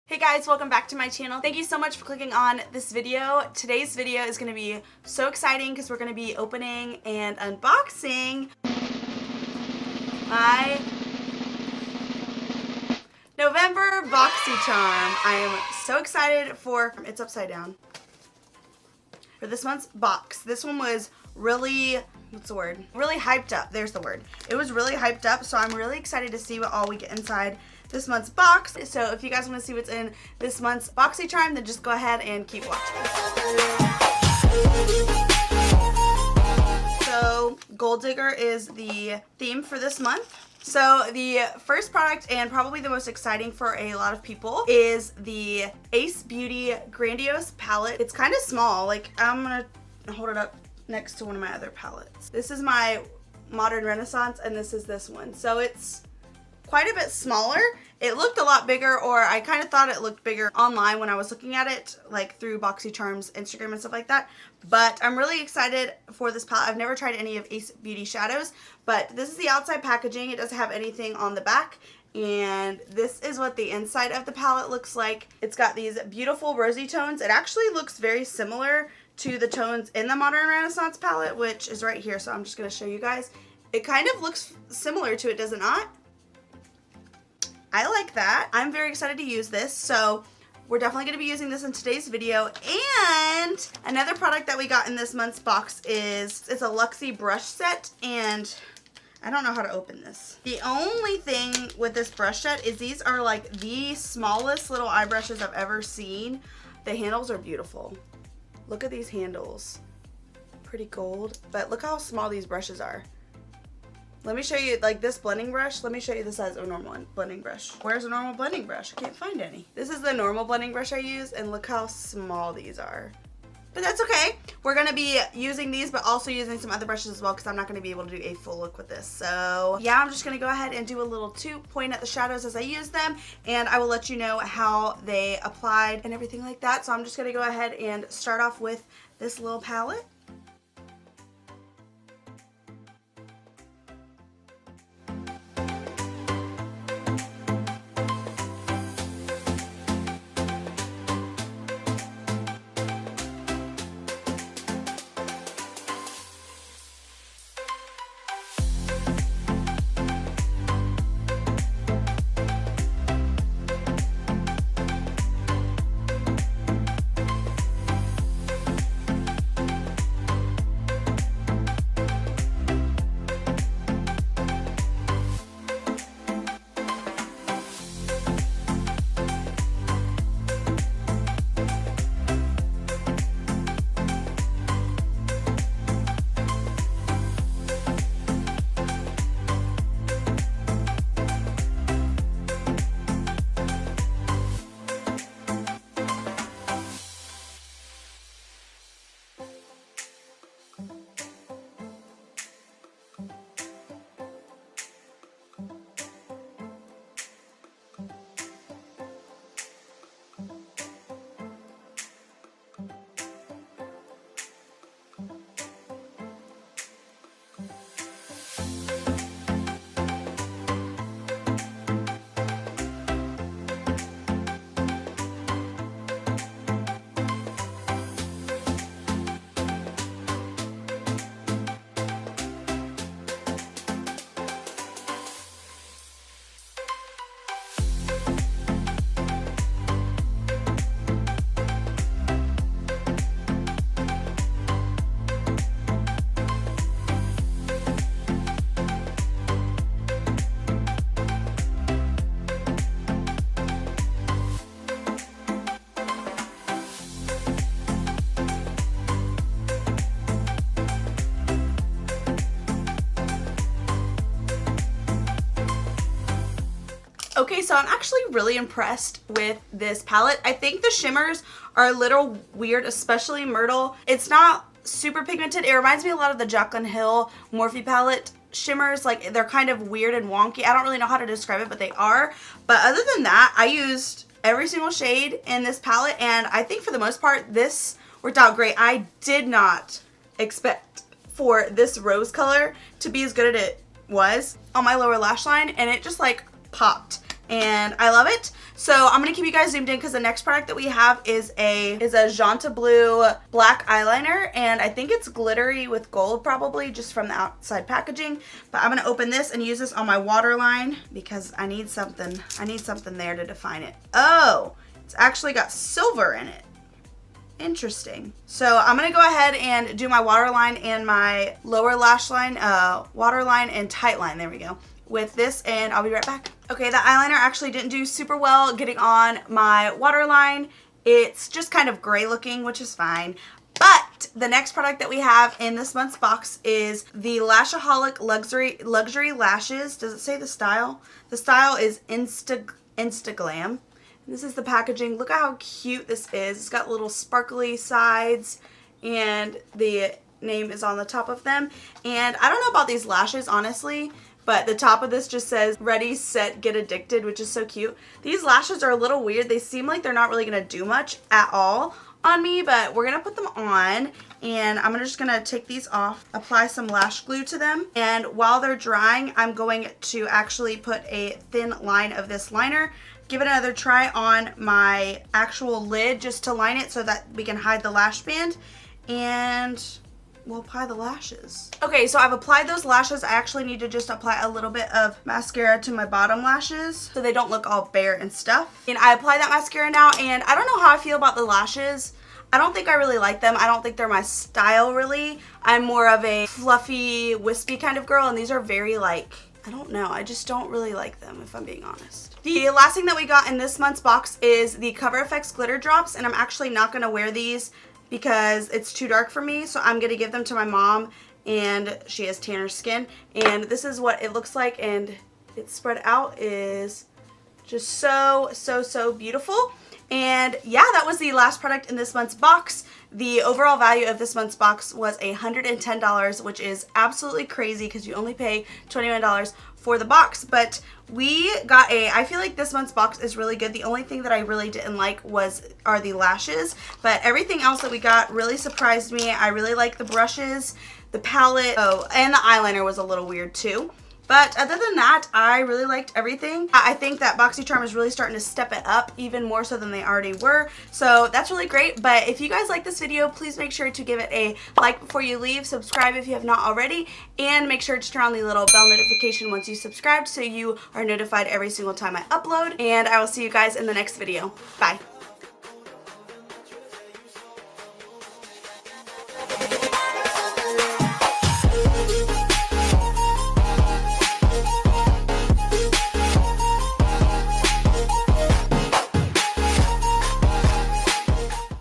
Hey guys, welcome back to my channel. Thank you so much for clicking on this video. Today's video is going to be so exciting because we're going to be opening and unboxing my November BOXYCHARM. I am so excited for, it's upside down, for this month's box. This one was really, what's the word? Really hyped up. There's the word. It was really hyped up, so I'm really excited to see what all we get inside this month's box. So if you guys want to see what's in this month's BOXYCHARM, then just go ahead and keep watching. So Gold Digger is the theme for this month. So the first product, and probably the most exciting for a lot of people, is the Ace Beauty Grandiose palette. It's kind of small. Like, I'm gonna hold it up next to one of my other palettes. This is my Modern Renaissance, and this is this one. So it's quite a bit smaller. It looked a lot bigger, or I kind of thought it looked bigger online when I was looking at it, like through BOXYCHARM's Instagram and stuff like that. But I'm really excited for this palette. I've never tried any of Ace Beauty shadows, but this is the outside packaging. It doesn't have anything on the back, and this is what the inside of the palette looks like. It's got these beautiful rosy tones. It actually looks very similar to the tones in the Modern Renaissance palette, which is right here, so I'm just going to show you guys. It kind of looks similar to it, does it not? I like that. I'm very excited to use this, so we're definitely going to be using this in today's video. And another product that we got in this month's box is, it's a Luxie brush set, and I don't know how to open this. The only thing with this brush set is these are like the smallest little eye brushes I've ever seen. The handles are beautiful. Look at these handles. Pretty gold, but look how small these brushes are. Let me show you, like this blending brush, let me show you the size of a normal blending brush. Where's a normal blending brush? I can't find any. This is the normal blending brush I use, and look how small these are. But that's okay. We're going to be using these, but also using some other brushes as well, because I'm not going to be able to do a full look with this. So yeah, I'm just going to go ahead and do a little point at the shadows as I use them, and I will let you know how they applied and everything like that. So I'm just going to go ahead and start off with this little palette. Okay, so I'm actually really impressed with this palette. I think the shimmers are a little weird, especially Myrtle. It's not super pigmented. It reminds me a lot of the Jaclyn Hill Morphe palette shimmers. Like, they're kind of weird and wonky. I don't really know how to describe it, but they are. But other than that, I used every single shade in this palette, and I think for the most part, this worked out great. I did not expect for this rose color to be as good as it was on my lower lash line, and it just like popped. and I love it. So I'm gonna keep you guys zoomed in because the next product that we have is a Janta Blue black eyeliner, and I think it's glittery with gold probably just from the outside packaging. But I'm gonna open this and use this on my waterline because I need something there to define it. Oh, it's actually got silver in it. Interesting. So I'm gonna go ahead and do my waterline and my lower lash line, waterline and tight line. There we go. With this, and I'll be right back. Okay, the eyeliner actually didn't do super well getting on my waterline. It's just kind of gray looking, which is fine. But the next product that we have in this month's box is the Lashaholic Luxury Lashes. Does it say the style? The style is Instaglam. This is the packaging. Look at how cute this is. It's got little sparkly sides, and the name is on the top of them. And I don't know about these lashes, honestly, but the top of this just says ready, set, get addicted, which is so cute. These lashes are a little weird. They seem like they're not really going to do much at all on me, but we're going to put them on, and I'm just going to take these off, apply some lash glue to them, and while they're drying, I'm going to actually put a thin line of this liner, give it another try on my actual lid just to line it so that we can hide the lash band, and we'll apply the lashes. Okay, so I've applied those lashes. I actually need to just apply a little bit of mascara to my bottom lashes so they don't look all bare and stuff. And I apply that mascara now, and I don't know how I feel about the lashes. I don't think I really like them. I don't think they're my style, really. I'm more of a fluffy, wispy kind of girl, and these are very, like, I don't know. I just don't really like them, if I'm being honest. The last thing that we got in this month's box is the Cover FX Glitter Drops, and I'm actually not going to wear these because it's too dark for me, so I'm going to give them to my mom, and she has tanner skin. And this is what it looks like, and it spread out is just so, so, so beautiful. And yeah, that was the last product in this month's box. The overall value of this month's box was $110, which is absolutely crazy because you only pay $21 for the box. But we got I feel like this month's box is really good. The only thing that I really didn't like are the lashes, but everything else that we got really surprised me. I really like the brushes, the palette, oh, and the eyeliner was a little weird too. But other than that, I really liked everything. I think that BOXYCHARM is really starting to step it up even more so than they already were. So that's really great. But if you guys like this video, please make sure to give it a like before you leave. Subscribe if you have not already. And make sure to turn on the little bell notification once you subscribe so you are notified every single time I upload. And I will see you guys in the next video. Bye.